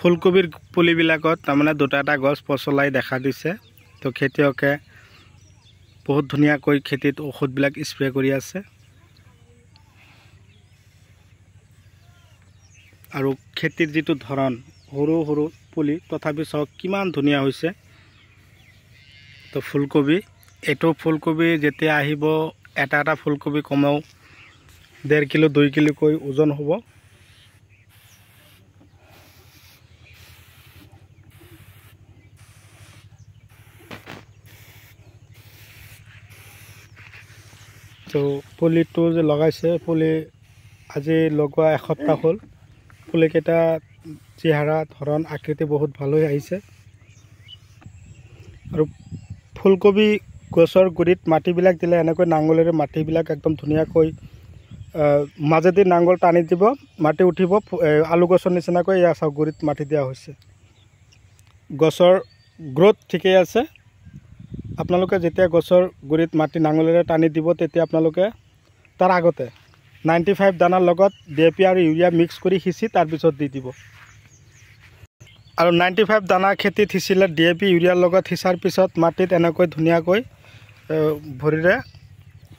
ফুলকবিৰ পুলিবিলাকত তাৰমানে দুটা এটা গছ পচলাই দেখা দিছে। তো খেতিয়কে বহুত ধুনীয়াকৈ খেতিত ঔষধবিলাক স্প্ৰে কৰি আছে। আৰু খেতিৰ যিটো ধৰণ সৰু সৰু পুলি তথাপি চাওক কিমান ধুনীয়া হৈছে। তো ফুলকবি এইটো ফুলকবি যেতিয়া আহিব এটা এটা ফুলকবি কমেও 1.5 কিলো 2 কিলোকৈ ওজন হ'ব। তো পুলিটো যে লগাইছে পুলি আজি লগোৱা এসপ্তাহ হ'ল। পুলিকেইটা চেহাৰা ধৰণ আকৃতি বহুত ভাল হৈ আহিছে। আৰু ফুলকবি গছৰ গুৰিত মাটিবিলাক দিলে এনেকৈ নাঙলেৰে মাটিবিলাক একদম ধুনীয়াকৈ মাজেদি নাঙল টানি দিব, মাটি উঠিব। আলু গছৰ নিচিনাকৈ এয়া চাওক গুৰিত মাটি দিয়া হৈছে। গছৰ গ্ৰোথ ঠিকেই আছে। আপোনালোকে যেতিয়া গছৰ গুৰিত মাটি নাঙলেৰে টানি দিব তেতিয়া আপোনালোকে তাৰ আগতে 95 দানাৰ লগত DAP আৰু ইউৰিয়া মিক্স কৰি সিঁচি তাৰপিছত দি দিব। আৰু 95 দানা খেতিত সিঁচিলে DAP ইউৰিয়াৰ লগত সিঁচাৰ পিছত মাটিত এনেকৈ ধুনীয়াকৈ ভৰিৰে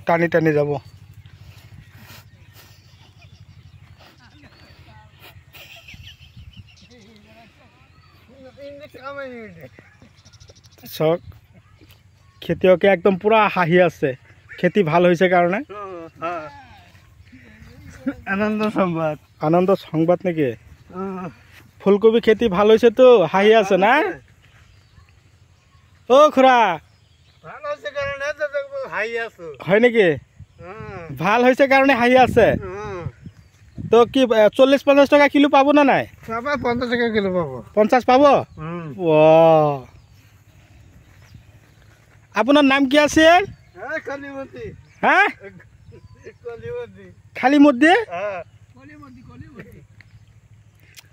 টানি টানি যাব। চাওক খেতিয়কে একদম পুৰা হাঁহি আছে, খেতি ভাল হৈছে কাৰণে। আনন্দ সংবাদ নেকি? ফুলকবি খেতি ভাল হৈছে তো হাঁহি আছে না? ও খুৰা হয় নেকি? ভাল হৈছে কাৰণে হাঁহি আছে। তো কি 40-50 টকা কিলো পাব না নাই? 50 টকা কিলো পাব। 50 পাব? আপোনাৰ নাম কি আছিল? হা খালিমুদ্দি।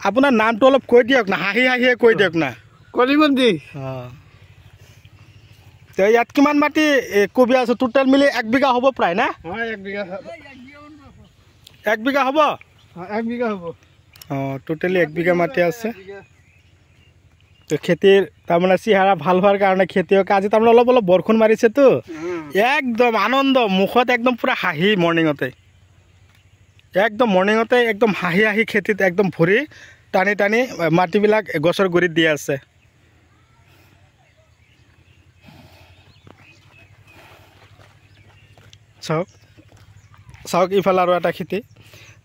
আপোনাৰ নামটো অলপ কৈ দিয়ক না, হাঁহি হাঁহিয়ে কৈ দিয়ক না। কলিমুদ্দি। তো ইয়াত কিমান মাটি কবি আছে? টোটেল মিলি 1 বিঘা হ'ব প্ৰায় না? 1 বিঘা। 1 বিঘা হ'ব? 1 বিঘা হ'ব। টোটেলি 1 বিঘা মাটি আছে। তো খেতিৰ তাৰমানে চেহাৰা ভাল হোৱাৰ কাৰণে খেতিয়কে আজি তাৰমানে অলপ অলপ বৰষুণ মাৰিছেতো একদম আনন্দ মুখত একদম পুৰা হাঁহি। মৰ্ণিঙতে একদম হাঁহি হাঁহি খেতিত একদম ভৰি টানি টানি মাটিবিলাক গছৰ গুৰিত দি আছে। চাওক ইফালে আৰু এটা খেতি।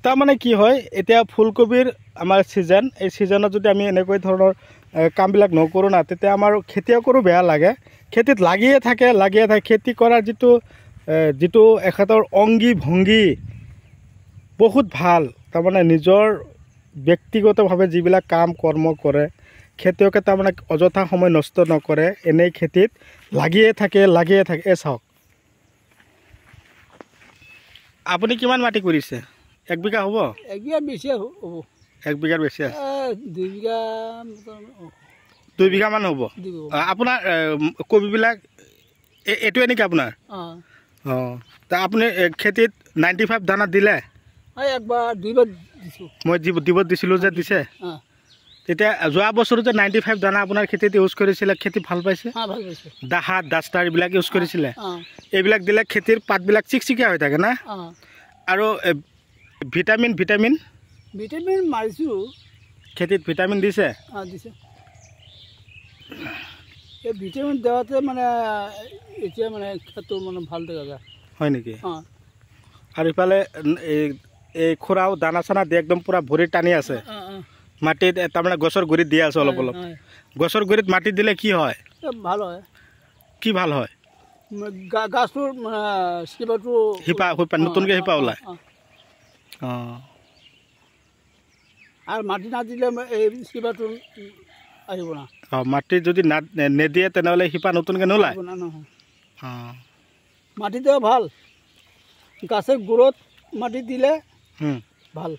তাৰমানে কি হয় এতিয়া ফুলকবিৰ আমাৰ ছিজন, এই ছিজনত যদি আমি এনেকৈ ধৰণৰ কামবিলাক নকৰোঁ না তেতিয়া আমাৰ খেতিয়কৰো বেয়া লাগে। খেতিত লাগিয়ে থাকে। খেতি কৰাৰ যিটো এখেতৰ অংগী ভংগী বহুত ভাল। তাৰমানে নিজৰ ব্যক্তিগতভাৱে যিবিলাক কাম কৰ্ম কৰে খেতিয়কে তাৰমানে অযথা সময় নষ্ট নকৰে, এনেই খেতিত লাগিয়ে থাকে। এই চাওক আপুনি কিমান মাটি কৰিছে? 1 বিঘা হ'ব? 1 বিঘা বেছি হ'ব। 1 বিঘাৰ বেছি আছে? 2 বিঘা। 2 বিঘামান হ'ব। আপোনাৰ কবিবিলাক এইটোৱে নেকি আপোনাৰ? তা আপুনি খেতিত 95 দানা দিলে? একবাৰ 2বাৰ দিছোঁ। মই দিব দিছিলোঁ যে দিছে। তেতিয়া যোৱা বছৰো যে 95 দানা আপোনাৰ খেতিত ইউজ কৰিছিলে, খেতি ভাল পাইছে? ভাল পাইছে। দাহাত ডাষ্টাৰ এইবিলাক ইউজ কৰিছিলে? এইবিলাক দিলে খেতিৰ পাতবিলাক চিকচিকীয়া হৈ থাকে না? আৰু ভিটামিন মাৰিছোঁ। খেতিত ভিটামিন দিছে? দিছে। এই ভিটামিন দেওয়াতে মানে এতিয়া মানে খেতিটো মানে ভাল দেখা যায়। হয় নেকি? আৰু ইফালে এই খুৰাও দানা চানা দিয়ে একদম পুৰা ভৰি টানি আছে মাটিত। তাৰমানে গছৰ গুৰিত দিয়া আছে অলপ অলপ। গছৰ গুৰিত মাটি দিলে কি হয়? ভাল হয়। কি ভাল হয়? গাছটোৰ শিপা নতুনকৈ শিপা ওলায়। আৰু মাটি নাদিলে এই শিপাটো আহিব না। মাটি যদি নিদিয়ে তেনেহ'লে শিপা নতুনকৈ নোলায়? মাটি দেওয়া ভাল। গাছের গুড়ত মাটি দিলে ভাল।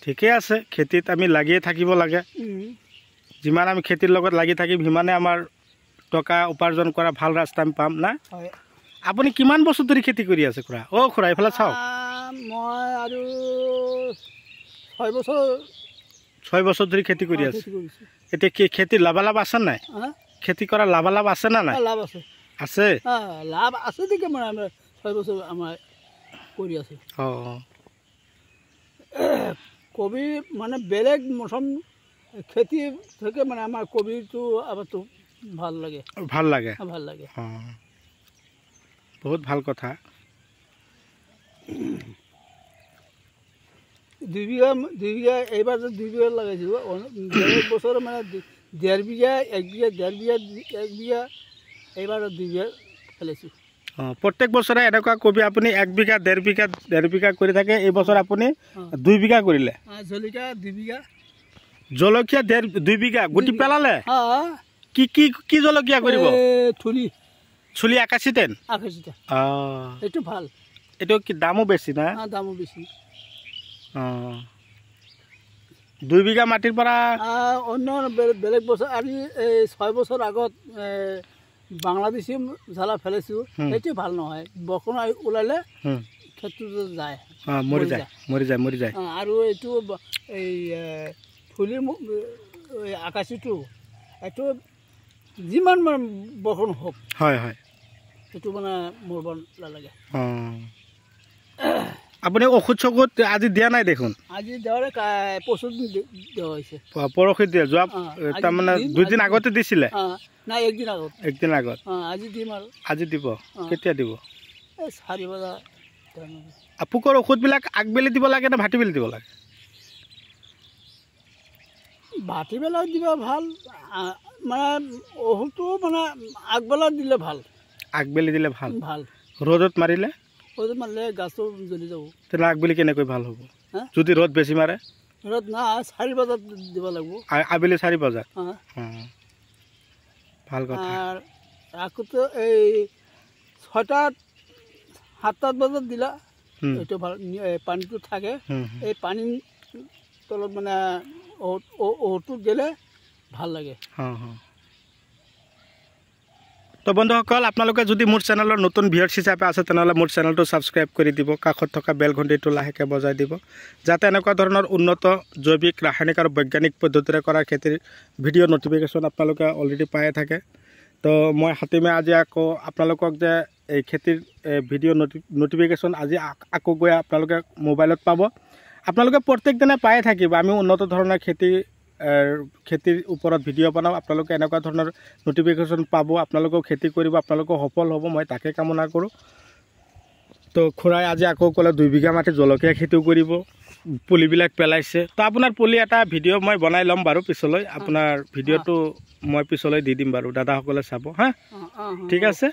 ঠিকে আছে। খেতিত আমি লাগিয়ে থাকিব লাগে। যিমান আমি খেতিৰ লগত লাগি থাকিম সিমানে আমাৰ টকা উপাৰ্জন কৰা ভাল ৰাস্তা আমি পাম না? আপুনি কিমান বছৰ ধৰি খেতি কৰি আছে খুৰা? খুৰা এইফালে চাওক। মই আৰু 6 বছৰ 6 বছৰ ধৰি খেতি কৰি আছে। খেতি কৰিছোঁ। এতিয়া কি খেতিৰ লাভালাভ আছে নাই? খেতি কৰা লাভালাভ আছে না নাই? লাভ আছে। আছে লাভ আছে দেখে মানে আমরা 6 বছর আমরা করি আছি। কবি মানে বেলেগ মৌসুম খেতি থেকে মানে আমার কবিটো আবার তো ভাল লাগে। ভাল লাগে? ভাল লাগে। বহুত ভাল কথা। 2 বিঘা এইবার 2 বিঘা লাগাইছিল। বেলেগ বছর মানে 1.5 বিঘা 1 বিঘা 1.5 বিঘা 1 বিঘা এইবার 2 বিঘা ফেলেছি। প্রত্যেক বছরে এনেকুৱা কবি আপুনি 1 বিঘা 1.5 বিঘা কৰি থাকে, এই বছৰ আপুনি 2 বিঘা কৰিলে। জলকীয়া 2 বিঘা। জলকীয়া 2 বিঘা গুটি পেলালে? কি কি কি জলকীয়া কৰিব? থুলি চুলি 81 81টা। এইটো ভাল। এইটো কি দামো বেছি না? দামো বেছি। 2 বিঘা মাটিৰ পৰা অন্য বেলেগ বছৰ আজি 6 বছৰ আগত বাংলাদেশী ঝালা ফেলেছোঁ, সেইটো ভাল নহয়। বৰষুণ ওলালে খেতিটো যায়, মৰি যায়। আৰু এইটো এই ফুলি আকাশীটো এইটো যিমান মানে বৰষুণ হওক হয় হয় সেইটো মানে মৰিব নালাগে। আপুনি ঔষধ চৌষধ আজি দিয়া নাই দেখোন? আজি দেওয়াৰে 25 দিন দেওয়া হয়েছে। পৰহি দিয়ে যোৱা তাৰমানে 2 দিন আগতে দিছিলে? না 1 দিন আগত। 1 দিন আগত। আজি দিম আৰু। আজি দিব? কেতিয়া দিব? 4 বজা। পোকৰ ঔষধবিলাক আগবেলি দিব লাগে নে ভাটিবেলি দিব লাগে? ভাটিবেলা দিবা ভাল, মানে ঔষধটো মানে আগবেলা দিলে ভাল। আগবেলি দিলে ভাল? ভাল। ৰ'দত মাৰিলে? ৰ'দত মাৰিলে গাছটো জ্বলি যাব। তেনে আগবেলি কেনেকৈ ভাল হ'ব যদি ৰ'দ বেছি মাৰে? ৰ'দ না 4 বজাত দিব লাগিব। আবেলি 4 বজাত? ভাল কথা। আর আকৌ এই 6টা 7টা বজাত দিলা এইটো ভাল, পানীটো থাকে। এই পানীৰ তলত মানে ঔষধটো দিলে ভাল লাগে। তো বন্ধুসকল, আপোনালোকে যদি মোৰ চেনেলৰ নতুন ভিউৱাৰ্ছ হিচাপে আছে তেনেহ'লে মোৰ চেনেলটো ছাবস্ক্ৰাইব কৰি দিব, কাষত থকা বেল ঘণ্টিটো লাহেকৈ বজাই দিব, যাতে এনেকুৱা ধৰণৰ উন্নত জৈৱিক ৰাসায়নিক আৰু বৈজ্ঞানিক পদ্ধতিৰে কৰা খেতিৰ ভিডিঅ' নটিফিকেশ্যন আপোনালোকে অলৰেডি পায়ে থাকে। তো মই হাতিমে আজি আকৌ আপোনালোকক যে এই খেতিৰ ভিডিঅ' নটিফিকেশ্যন আজি আকৌ গৈ আপোনালোকে মোবাইলত পাব। আপোনালোকে প্ৰত্যেক দিনে পায়ে থাকিব। আমি উন্নত ধৰণৰ খেতিৰ ওপৰত ভিডিঅ' বনাওঁ, আপোনালোকে এনেকুৱা ধৰণৰ নটিফিকেশ্যন পাব, আপোনালোকেও খেতি কৰিব, আপোনালোকেও সফল হ'ব, মই তাকে কামনা কৰোঁ। তো খুৰাই আজি আকৌ ক'লে 2 বিঘা মাটি জলকীয়া খেতিও কৰিব, পুলিবিলাক পেলাইছে। তো আপোনাৰ পুলি এটা ভিডিঅ' মই বনাই ল'ম বাৰু পিছলৈ, আপোনাৰ ভিডিঅ'টো মই পিছলৈ দি দিম বাৰু, দাদাসকলে চাব হা। ঠিক আছে।